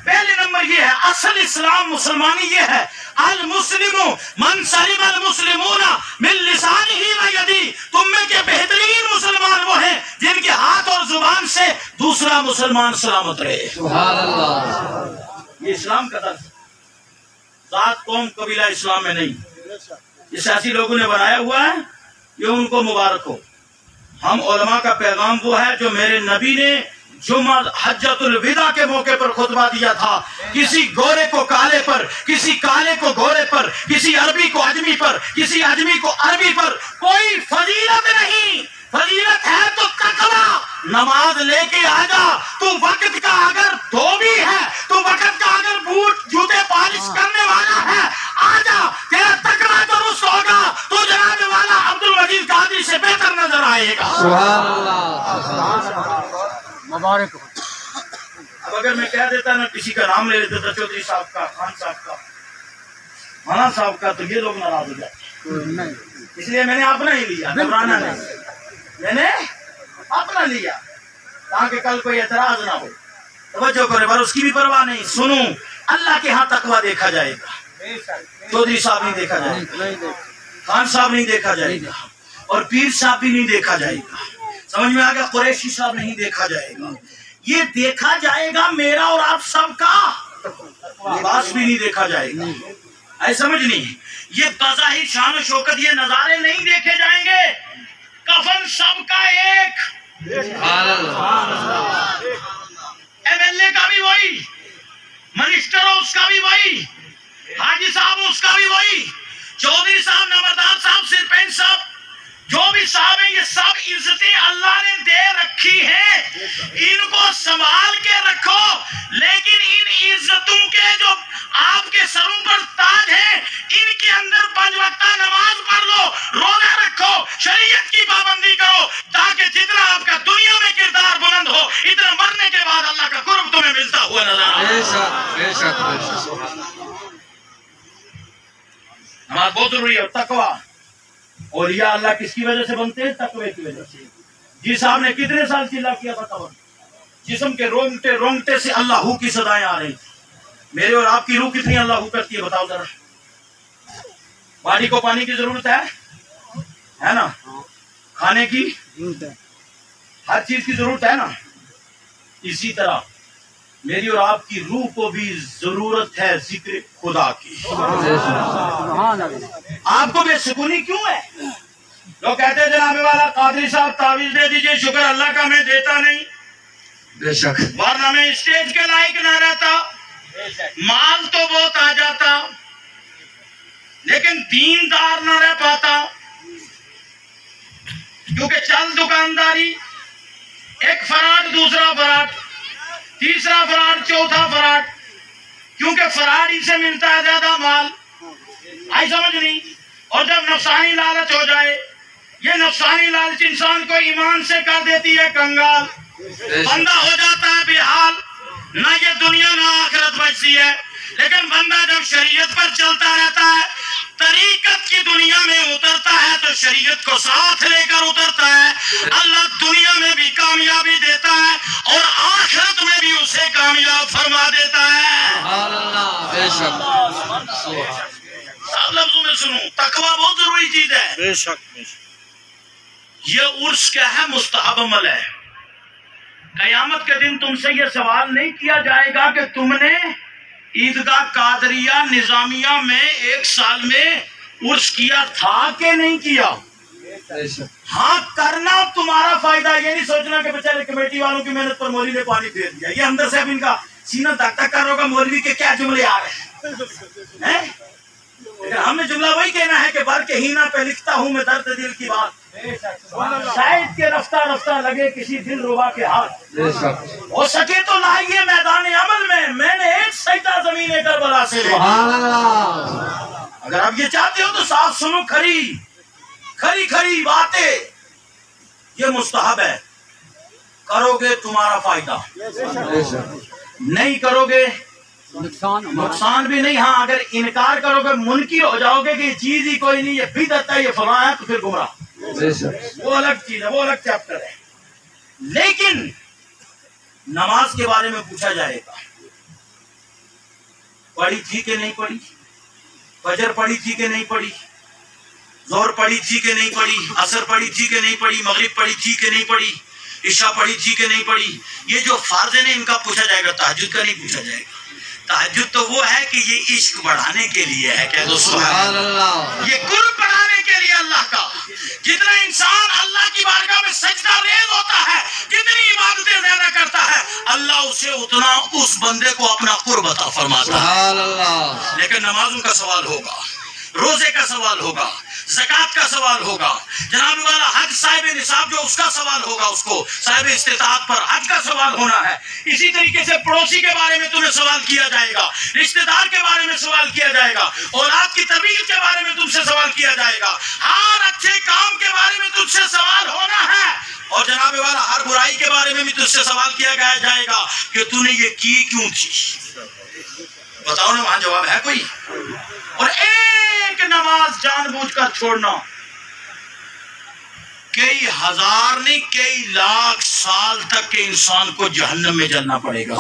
پہلے نمبر یہ ہے، اصل اسلام مسلمانی یہ ہے، المسلم من سلم المسلمون من لسانہ و یدہ۔ تم میں کے بہترین مسلمان وہ ہیں جن کے ہاتھ اور زبان سے دوسرا مسلمان سلامت رہے۔ سبحان اللہ۔ یہ اسلام کا درس، ذات قوم قبیلہ اسلام میں نہیں۔ یہ سیاسی لوگوں نے بنایا ہوا ہے، یہ ان کو مبارک ہو۔ ہم علماء کا پیغام وہ ہے جو میرے نبی نے جمعہ حجۃ الوداع کے موقع پر خطبہ دیا تھا، کسی گورے کو کالے پر، کسی کالے کو گورے پر، کسی عربی کو اجمی پر، کسی اجمی کو عربی پر کوئی فضیلت نہیں، فضیلت ہے تو تقویٰ۔ نماز لے کے آجا، تو وقت کا اگر دھوبی ہے، تو وقت کا اگر بوٹ جوتے پالش کرنے والا ہے، آجا تیرا تقویٰ درست ہوگا تو جناب والا عبد المجید قادری سے بہتر نظر آئے گا۔ سبحان اللہ۔ مبارک۔ اب اگر میں کہہ دیتا نا کسی کا نام لے لیتا تھا، چودھری صاحب کا، خان صاحب کا، مولانا صاحب کا، تو یہ لوگ ناراض ہو جاتے، اس لیے میں نے اپنا ہی لیا، گھبرانا نہیں، میں نے اپنا لیا تاکہ کل کوئی اعتراض نہ ہو۔ توجہ کرے، پر اس کی بھی پرواہ نہیں۔ سنو، اللہ کے ہاں تقویٰ دیکھا جائے گا، چودھری صاحب نہیں دیکھا جائے گا، خان صاحب نہیں دیکھا جائے گا، اور پیر صاحب بھی نہیں دیکھا جائے گا، سمجھ میں آ گیا؟ قریشی صاحب نہیں دیکھا جائے گا، یہ دیکھا جائے گا میرا اور آپ سب کا لباس بھی نہیں دیکھا جائے گا، ایسا سمجھ نہیں؟ یہ بظاہر شان و شوکت یہ نظارے نہیں دیکھے جائیں گے، کفن سب کا ایک، ایم ایل اے کا بھی وہی، منسٹر ہو اس کا بھی وہی، حاجی صاحب اس کا بھی وہی، چودھری صاحب، نمبردار صاحب، سرپنچ صاحب، جو بھی صاحب ہیں، یہ سب عزتیں اللہ نے دے رکھی ہیں، ان کو سنبھال کے رکھو۔ لیکن ان عزتوں کے جو آپ کے سروں پر تاج ہیں، ان کے اندر 5 وقتہ نماز پڑھ لو، روزہ رکھو، شریعت کی پابندی کرو، تاکہ جتنا آپ کا دنیا میں کردار بلند ہو، اتنا مرنے کے بعد اللہ کا قرب تمہیں ملتا ہوا نظر آئے۔ بے شک بے شک بے شک۔ نماز بہت ضروری ہے، تقویٰ۔ اولیاء اللہ کس کی وجہ سے بنتے ہیں؟ تقوی کی وجہ سے۔ جی صاحب نے کتنے سال چلا کیا بتاؤ؟ جسم کے رونگٹے رونگٹے سے اللہ ہو کی صدائیں آ رہی تھی۔ میرے اور آپ کی روح کتنی اللہ ہو کرتی ہے بتاؤ ذرا؟ باڈی کو پانی کی ضرورت ہے نا، کھانے کی، ہر چیز کی ضرورت ہے نا۔ اسی طرح میری اور آپ کی روح کو بھی ضرورت ہے ذکر خدا کی۔ آپ کو بے سکونی کیوں ہے؟ لوگ کہتے ہیں جناب والا قادری صاحب تعویذ دے دیجئے، شکر اللہ کا میں دیتا نہیں، بے شک، ورنہ میں اسٹیج کے لائق نہ رہتا، مال تو بہت آ جاتا، لیکن دیندار نہ رہ پاتا، کیونکہ چل دکانداری، ایک فراڈ، دوسرا فراڈ، تیسرا فراڈ، چوتھا فراڈ، کیونکہ فراڈ ہی سے ملتا ہے زیادہ مال، آئی سمجھ نہیں؟ اور جب نفسانی لالچ ہو جائے، یہ نفسانی لالچ انسان کو ایمان سے کر دیتی ہے کنگال، بندہ ہو جاتا ہے بے حال، نہ یہ دنیا نہ آخرت بچتی ہے. لیکن بندہ جب شریعت پر چلتا رہتا ہے، طریقت کی دنیا میں اترتا ہے تو شریعت کو ساتھ لے کر اترتا ہے. اللہ دنیا میں بھی کامیابی دیتا ہے اور آخرت میں بھی اسے کامیاب فرما دیتا ہے. اللہ بے شک سب لفظوں میں سنو، تقویٰ بہت ضروری چیز ہے. بے شک یہ عرس کیا ہے؟ مستحب عمل ہے. قیامت کے دن تم سے یہ سوال نہیں کیا جائے گا کہ تم نے عیدگاہ قادریہ نظامیہ میں ایک سال میں عرس کیا تھا کہ نہیں کیا. ہاں کرنا تمہارا فائدہ، یہ نہیں سوچنا کہ بیچارے کمیٹی والوں کی محنت پر مولوی نے پانی پھیر دیا. یہ اندر سے اب ان کا سینہ دھک دھک کر ہوگا مولوی کے کیا جملے آ رہے ہیں. لیکن ہمیں جملہ وہی کہنا ہے کہ بر کے ہینا پہ لکھتا ہوں میں درد دل کی بات، شاید کہ رفتہ رفتہ لگے کسی دل ربا کے ہاتھ. ہو سکے تو لائیے میدان عمل میں نے ایک سجدہ زمین کربلا سے لے. اگر آپ یہ چاہتے ہو تو ساتھ سنو کھری باتیں. یہ مستحب ہے، کرو گے تمہارا فائدہ، نہیں کرو گے نقصان بھی نہیں. ہاں اگر انکار کرو گے منکر ہو جاؤ گے کہ یہ چیز ہی کوئی نہیں، یہ بدعت ہے، یہ فلاں ہے، تو پھر گمراہ. وہ الگ چیز ہے، وہ الگ چیپٹر ہے. لیکن نماز کے بارے میں پوچھا جائے گا، پڑھی تھی کہ نہیں پڑھی، فجر پڑھی تھی کہ نہیں پڑھی، ظہر پڑھی تھی کہ نہیں پڑھی، عصر پڑھی تھی کہ نہیں پڑھی، مغرب پڑھی تھی کہ نہیں پڑھی، عشاء پڑھی تھی کہ نہیں پڑھی. یہ جو فرض ہیں ان کا پوچھا جائے گا، تہجد کا نہیں پوچھا جائے گا. تہجد تو وہ ہے کہ یہ عشق بڑھانے کے لیے ہے. کہہ دو سبحان اللہ. یہ قرب بڑھانے کے لیے اللہ کا. جتنا انسان اللہ کی بارگاہ میں سجدہ ریز ہوتا ہے، کتنی عبادتیں زیادہ کرتا ہے، اللہ اسے اتنا اس بندے کو اپنا قرب عطا فرماتا ہے. لیکن نمازوں کا سوال ہوگا، روزے کا سوال ہوگا، زکات کا سوال ہوگا، جناب والا حج صاحب نصاب جو اس کا سوال ہوگا، اس کو صاحب استطاعت پر حج کا سوال ہونا ہے. اسی طریقے سے پڑوسی کے بارے میں تمہیں سوال کیا جائے گا، رشتہ دار کے بارے میں سوال کیا جائے گا، اولاد کی تربیت کے بارے میں تم سے سوال کیا جائے گا، ہر اچھے کام کے بارے میں تم سے سوال ہونا ہے. اور جناب والا ہر برائی کے بارے میں بھی تجھ سے سوال کیا جائے گا کہ تو نے یہ کی کیوں تھی. بتاؤ نا، وہاں جواب ہے کوئی؟ اور ایک نماز جان بوجھ کر چھوڑنا کئی ہزار نہیں کئی لاکھ سال تک کے انسان کو جہنم میں جلنا پڑے گا.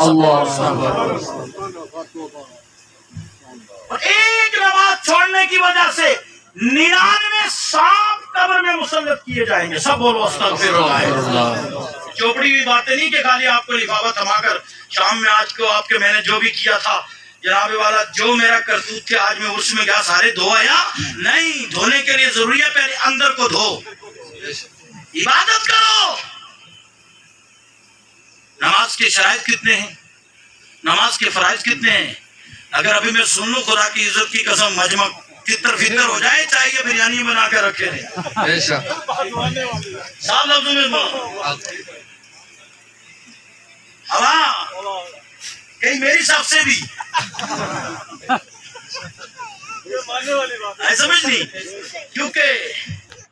اور ایک نماز چھوڑنے کی وجہ سے 99 سانپ قبر میں مسلط کیے جائیں گے. سب بولو استغفر اللہ. چوپڑی ہوئی باتیں نہیں کہ خالی آپ کو لفافہ تھما کر شام میں آج کو آپ کے میں نے جو بھی کیا تھا جناب والا جو میرا کرتوت تھے آج میں اس میں گیا سارے دھو آیا. نہیں، دھونے کے لیے ضروری ہے پہلے اندر کو دھو، عبادت کرو. نماز کے شرائط کتنے ہیں، نماز کے فرائض کتنے ہیں؟ اگر ابھی میں سن لوں خدا کی عزت کی قسم مجمع تتر فطر ہو جائے، چاہے یہ بریانی بنا کے رکھے رہے. صاحب لفظوں میں ہوا کہیں میری صاحب سے بھی سمجھ نہیں، کیونکہ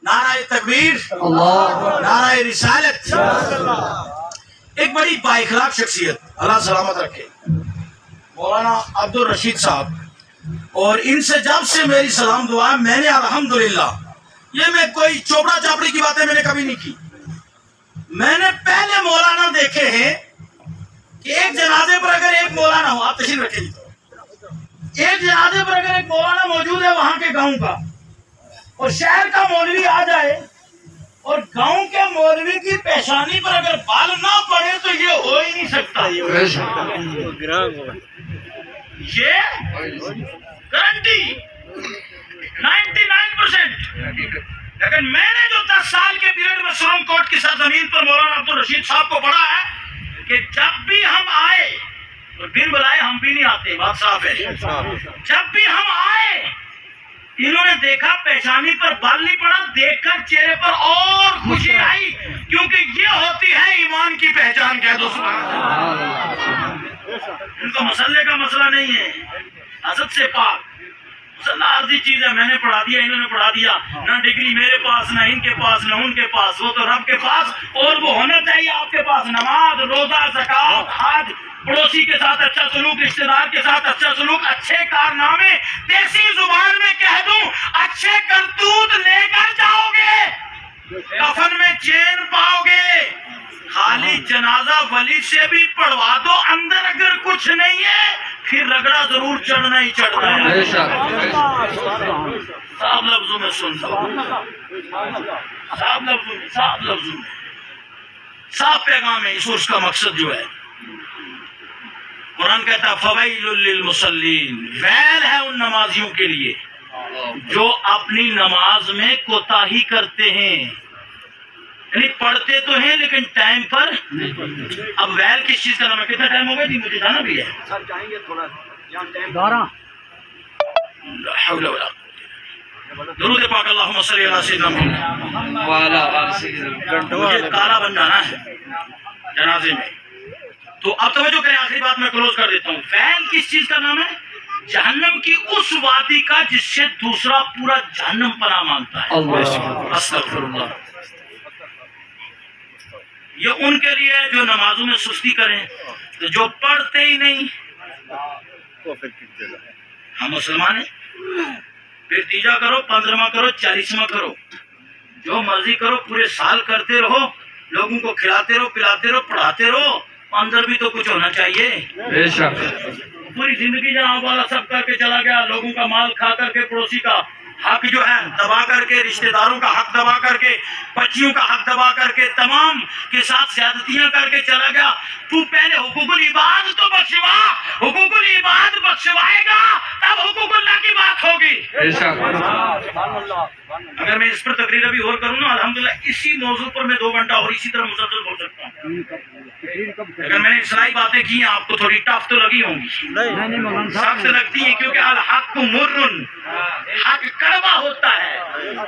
نعرہ تکبیر، نعرہ رسالت. ایک بڑی بااخلاق شخصیت، اللہ سلامت رکھے، مولانا عبد الرشید صاحب. اور ان سے جب سے میری سلام دعا ہے، میں نے الحمدللہ، یہ میں کوئی چوپڑا چاپڑی کی باتیں میں نے کبھی نہیں کی. میں نے پہلے مولانا دیکھے ہیں کہ ایک جنازے پر اگر ایک مولانا ہو، آپ تشریف رکھیں جی، ایک جنازے پر اگر ایک مولانا موجود ہے وہاں کے گاؤں کا، اور شہر کا مولوی آ جائے اور گاؤں کے مولوی کی پیشانی پر اگر بال نہ پڑے تو یہ ہو ہی نہیں سکتا. یہ گارنٹی 99%. لیکن میں نے جو 10 سال کے پیریڈ میں سرم کوٹ کی سرزمین پر مولانا عبد الرشید صاحب کو پڑھا ہے کہ جب بھی ہم آئے تو بن بلائے ہم بھی نہیں آتے، بات صاف ہے. جب بھی ہم آئے انہوں نے دیکھا پیشانی پر بال نہیں پڑا، دیکھ کر چہرے پر اور خوشی آئی، کیونکہ یہ ہوتی ہے ایمان کی پہچان. کہہ دو سبحان اللہ. ان کو مسئلے کا مسئلہ نہیں ہے، حسد سے پاک، عارضی چیز ہے، میں نے پڑھا دیا، انہوں نے پڑھا دیا، نہ ڈگری میرے پاس، نہ ان کے پاس، نہ ان کے پاس، وہ تو رب کے پاس، اور وہ ہونا چاہیے آپ کے پاس، نماز، روزہ، زکات، حج، پڑوسی کے ساتھ اچھا سلوک، رشتہ دار کے ساتھ اچھا سلوک، اچھے کارنامے، دیسی زبان میں کہہ دوں اچھے کرتوت لے کر جاؤ گے، کفن میں چین پاؤ گے، خالی جنازہ ولی سے بھی پڑھوا دو، اندر اگر کچھ نہیں ہے پھر رگڑا ضرور چڑھنا ہی چڑھنا ہے۔ صاحب لفظوں میں سن لو، صاحب لفظوں میں صاحب پیغام ہے، اس کا مقصد جو ہے قرآن کہتا ہے فویل للمصلین، ویل ہے ان نمازیوں کے لیے جو اپنی نماز میں کوتاہی کرتے ہیں، یعنی پڑھتے تو ہیں لیکن ٹائم پر۔ اب ویل کس چیز کا نام ہے؟ کتنا ٹائم ہو گیا جی؟ مجھے جانا بھی ہے۔ درود پاک اللہم صلی علی سیدنا محمد۔ مجھے کالا بن جانا ہے جنازے میں، تو اب توجہ کریں، آخری بات میں کلوز کر دیتا ہوں۔ ویل کس چیز کا نام ہے؟ جہنم کی اس وادی کا جس سے دوسرا پورا جہنم پناہ مانگتا ہے۔ استغفر اللہ۔ یہ ان کے لیے جو نمازوں میں سستی کریں، تو جو پڑھتے ہی نہیں، ہم مسلمان ہیں، پھر تیجا کرو، 15واں کرو، 40واں کرو، جو مرضی کرو، پورے سال کرتے رہو، لوگوں کو کھلاتے رہو، پلاتے رہو، پڑھاتے رہو، اندر بھی تو کچھ ہونا چاہیے۔ بے شک پوری زندگی جناب والا سب کر کے چلا گیا، لوگوں کا مال کھا کر کے، پڑوسی کا حق جو ہے دبا کر کے، رشتہ داروں کا حق دبا کر کے، بچیوں کا حق دبا کر کے، تمام کے ساتھ زیادتیاں کر کے چلا گیا۔ تو پہلے حقوق العباد تو بخشوا، حقوق العباد بخشوائے گا تب حقوق اللہ کی بات ہوگی۔ بے شک اگر میں اس پر تقریر ابھی اور کروں نا، الحمدللہ اسی موضوع پر میں 2 گھنٹہ اور اسی طرح مسلسل بول سکتا ہوں۔ اگر میں نے اصلاحی باتیں کی ہیں، آپ کو تھوڑی ٹف تو لگی ہوں گی، سخت لگتی ہیں، کیونکہ الحق مرن، حق کڑوا ہوتا ہے،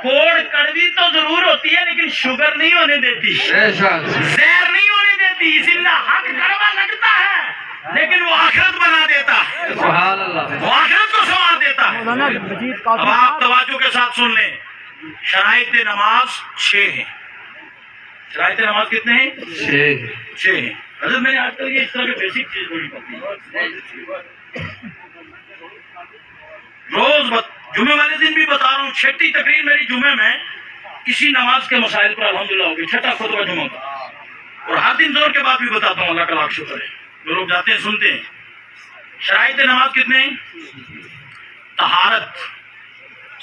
کوڑ کڑوی تو ضرور ہوتی ہے لیکن شوگر نہیں ہونے دیتی، بے شک زہر نہیں ہونے دیتی، اسی لیے حق کڑوا لگتا ہے لیکن وہ آخرت بنا دیتا ہے، سبحان اللہ، وہ آخرت کو سنوار دیتا ہے۔ اب آپ توجہ کے ساتھ سن لیں، شرائط نماز 6 ہیں۔ شرائط نماز کتنے ہیں؟ 6 ہیں۔ حضرت میں نے آج کل یہ اس طرح کے بیسک چیز بڑی پڑتی ہے، روز جمعے والے دن بھی بتا رہا ہوں، 6ٹی تقریر میری جمعے میں اسی نماز کے مسائل پر الحمدللہ ہوگی، 6ٹا خطبہ جمعہ کا، اور ہر دن زور کے بعد بھی بتاتا ہوں، اللہ کا لاکھ شکر ہے، جو لوگ جاتے ہیں سنتے ہیں۔ شرائط نماز کتنے ہیں؟ طہارت،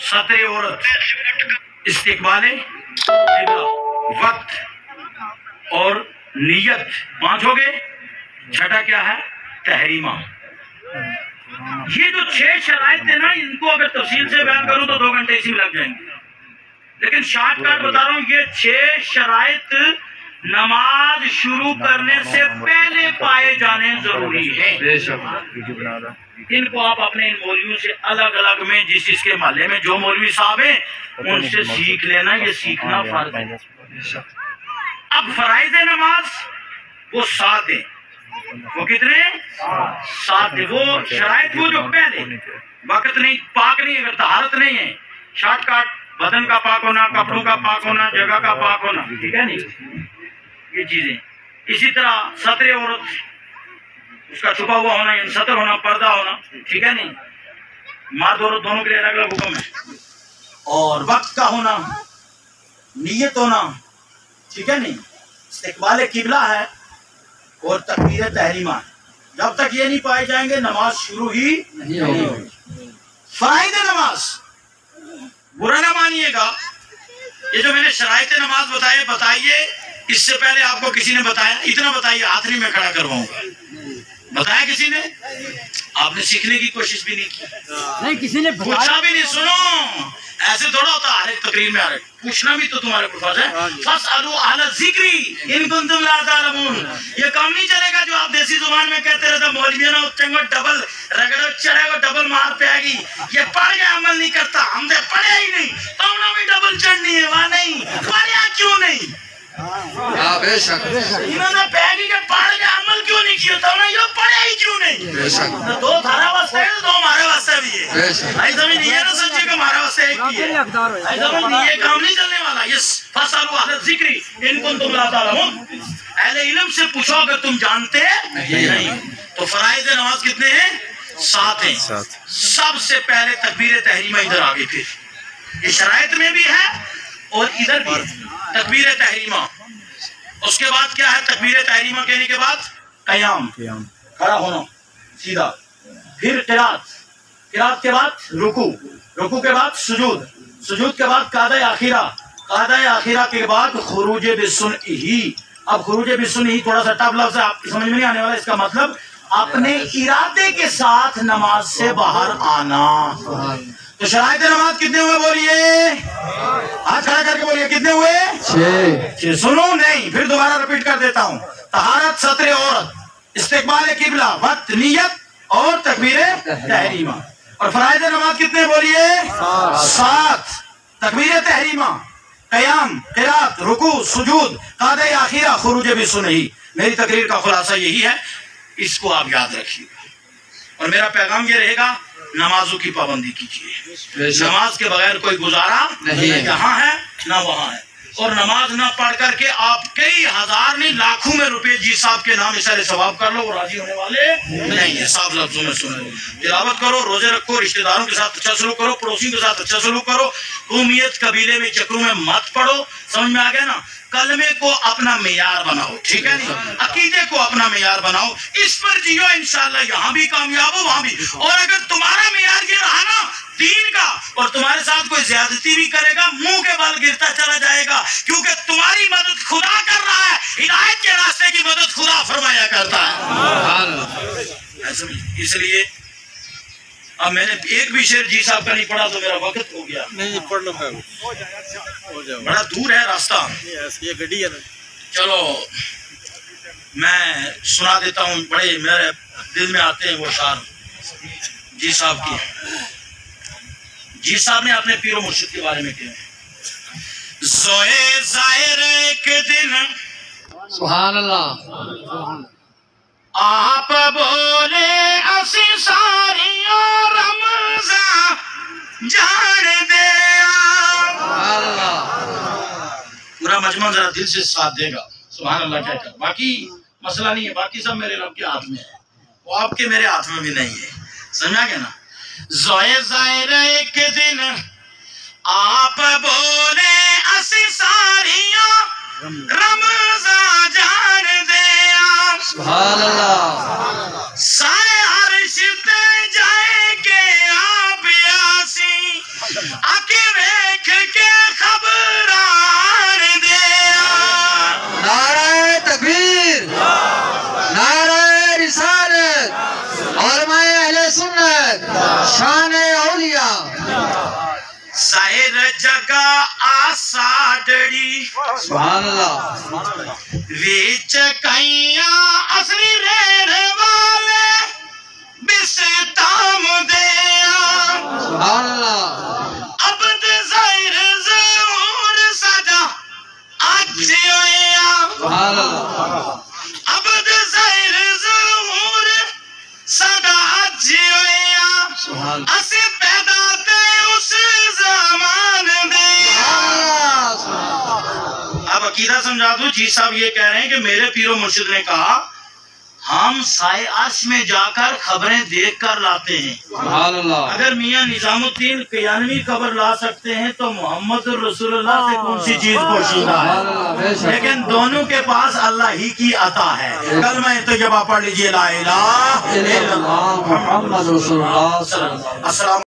ستر عورت، استقبال قبلہ، وقت اور نیت، 5 ہو گئے۔ 6ٹا کیا ہے؟ تحریمہ۔ یہ جو 6 شرائط ہیں نا، ان کو اگر تفصیل سے بیان کروں تو 2 گھنٹے اسی میں لگ جائیں گے، لیکن شارٹ کٹ بتا رہا ہوں، یہ 6 شرائط نماز شروع کرنے سے پہلے پائے جانے ضروری ہیں۔ بے شک ان کو آپ اپنے ان مولویوں سے الگ الگ میں، جس کے محلے میں جو مولوی صاحب ہیں ان سے سیکھ لینا، یہ سیکھنا فرض ہے۔ اب فرائض نماز وہ 7 ہیں، وہ کتنے؟ 7 ہیں۔ وہ شرائط وہ جو پہلے وقت نہیں، پاک نہیں، اگر طہارت نہیں ہے، شارٹ کٹ، بدن کا پاک ہونا، کپڑوں کا پاک ہونا، جگہ کا پاک ہونا، ٹھیک ہے نہیں، یہ چیزیں۔ اسی طرح ستر عورت، اس کا چھپا ہوا ہونا، یعنی ستر ہونا، پردہ ہونا، ٹھیک ہے نہیں، مرد عورت دونوں کے لیے الگ الگ حکم ہے، اور وقت کا ہونا، نیت ہونا، ٹھیک ہے نہیں، استقبال قبلہ ہے، اور تکبیر تحریمہ۔ جب تک یہ نہیں پائے جائیں گے نماز شروع ہی نہیں ہوگی۔ فرائض نماز برا نہ مانیے گا، یہ جو میں نے شرائط نماز بتائیے، اس سے پہلے آپ کو کسی نے بتایا؟ اتنا بتائیے، ہاتھ نہیں میں کھڑا کرواؤں گا، بتایا کسی نے؟ آپ نے سیکھنے کی کوشش بھی نہیں کی، نہیں کسی نے پوچھا بھی نہیں۔ سنو، ایسے تھوڑا ہوتا ہر ایک تقریر میں، پوچھنا بھی تو تمہارے اوپر فرض ہے۔ فَاسْأَلُوا أَهْلَ الذِّكْرِ إِن كُنتُمْ لَا تَعْلَمُونَ۔ یہ کام نہیں چلے گا جو آپ دیسی زبان میں کہتے رہتے، مولویوں نے چنگو ڈبل رگڑو چڑھے گا، ڈبل مار پہ آئے گی، یہ پڑھ گیا عمل نہیں کرتا، ہم نے پڑھے ہی نہیں، تو انہوں بھی ڈبل چڑھنی ہے، وہاں نہیں پڑھیا کیوں نہیں؟ ہاں بے شک انہوں نے پیگی کے پڑھ کے عمل کیوں نہیں کیا تھا انہیں یہ پڑھے ہی کیوں نہیں بے شک دو تھارا واسطے ہے دو ہمارے واسطے بھی ہے بے شک ایسا بھی نہیں ہے نا سچے کہ ہمارے واسطے ایک ہی ہے ایسا بھی نہیں ہے کام نہیں چلنے والا یہ فصلو اہل ذکری ان کو تم لا تعلمون اہل علم سے پوچھو اگر تم جانتے نہیں تو فرائض نماز کتنے ہیں 7 ہیں سب سے پہلے تکبیر تحریمہ ادھر آگے پھر یہ شرائط میں بھی ہے اور ادھر بھی تکبیر تحریمہ اس کے بعد کیا ہے تکبیر تحریمہ کہنے کے بعد قیام کھڑا ہونا سیدھا پھر قرات کے بعد رکوع کے بعد سجود کے بعد قعدہ آخرہ کے بعد خروج بسنعہ اب خروج بسنعہ تھوڑا سا ٹف لفظ ہے آپ کی سمجھ میں نہیں آنے والا اس کا مطلب اپنے ارادے کے ساتھ نماز سے باہر آنا تو شرائط نماز کتنے ہوئے بولیے ہاتھ کھڑا کر کے بولیے کتنے ہوئے 6 سنو نہیں پھر دوبارہ رپیٹ کر دیتا ہوں طہارت ستر عورت استقبال قبلہ وقت نیت اور تکبیر تحریمہ اور فرائض نماز کتنے بولیے 7 تکبیر تحریمہ قیام قرات رکوع سجود قعدہ آخرہ خروج بسنعہ میری تقریر کا خلاصہ یہی ہے اس کو آپ یاد رکھیے اور میرا پیغام یہ رہے گا نمازوں کی پابندی کیجیے نماز کے بغیر کوئی گزارا نہیں یہاں ہے نہ وہاں ہے اور نماز نہ پڑھ کر کے آپ کئی ہزار نہیں لاکھوں میں روپے جی صاحب کے نام اشارے ثواب کر لو وہ راضی ہونے والے نہیں ہے صاف لفظوں میں سنو تلاوت کرو روزے رکھو رشتہ داروں کے ساتھ اچھا سلوک کرو پڑوسیوں کے ساتھ اچھا سلوک کرو قومیت قبیلے میں چکروں میں مت پڑو سمجھ میں آ گیا نا کلمے کو اپنا معیار بناؤ ٹھیک ہے نہیں عقیدے کو اپنا معیار بناؤ اس پر جیو انشاءاللہ یہاں بھی کامیاب ہو وہاں بھی اور اگر تمہارا معیار یہ رہا نا دین کا اور تمہارے ساتھ کوئی زیادتی بھی کرے گا منہ کے بل گرتا چلا جائے گا کیونکہ تمہاری مدد خدا کر رہا ہے ہدایت کے راستے کی مدد خدا فرمایا کرتا ہے اس لیے اب میں نے ایک بھی شعر جی صاحب کا نہیں پڑھا تو میرا وقت ہو گیا نہیں پڑھ لو بڑا دور ہے راستہ یہ گڈی ہے چلو میں سنا دیتا ہوں بڑے میرے دل میں آتے ہیں وہ شعر جی صاحب کی جی صاحب نے اپنے پیر و مرشد کے بارے میں کہا زوئے ظاہر ایک دن سبحان اللہ آپ بولے اسی ساری رمضان جان دیا سبحان اللہ پورا مجمع ذرا دل سے ساتھ دے گا سبحان اللہ کہہ کر باقی مسئلہ نہیں ہے باقی سب میرے رب کے ہاتھ میں ہے وہ آپ کے میرے ہاتھ میں بھی نہیں ہے سمجھا گیا نا زوئے ظاہر ایک دن آپ بولے اسی ساریاں رمضان جان دیا سبحان اللہ سائے عرش تے جائے کے آپ یاسی آکے ویکھ کے خبران دیا نعرہ تکبیر نعرہ رسالت علماء اہل سنت شان اولیاء ظاہر جگہ آسا ڈڑی سبحان اللہ ویچ کئیاں اصلی رہنے والے بستام دیا سبحان اللہ عبد ظاہر ظہور سجا آج ہویا سبحان اللہ عبد ظاہر ظہور سجا آج ہویا سبحان اسی پیدا تے اس زمان دیا اب عقیدہ سمجھا دوں جی صاحب یہ کہہ رہے ہیں کہ میرے پیر و مرشد نے کہا ہم سائے عرش میں جا کر خبریں دیکھ کر لاتے ہیں سبحان اللہ اگر میاں نظام الدین قیانوی خبر لا سکتے ہیں تو محمد الرسول اللہ سے کون سی چیز پوشیدہ ہے لیکن دونوں کے پاس اللہ ہی کی عطا ہے کلمہ طیبہ پڑھ لیجئے لا الہ الا اللہ محمد رسول اللہ صلی اللہ علیہ وسلم السلام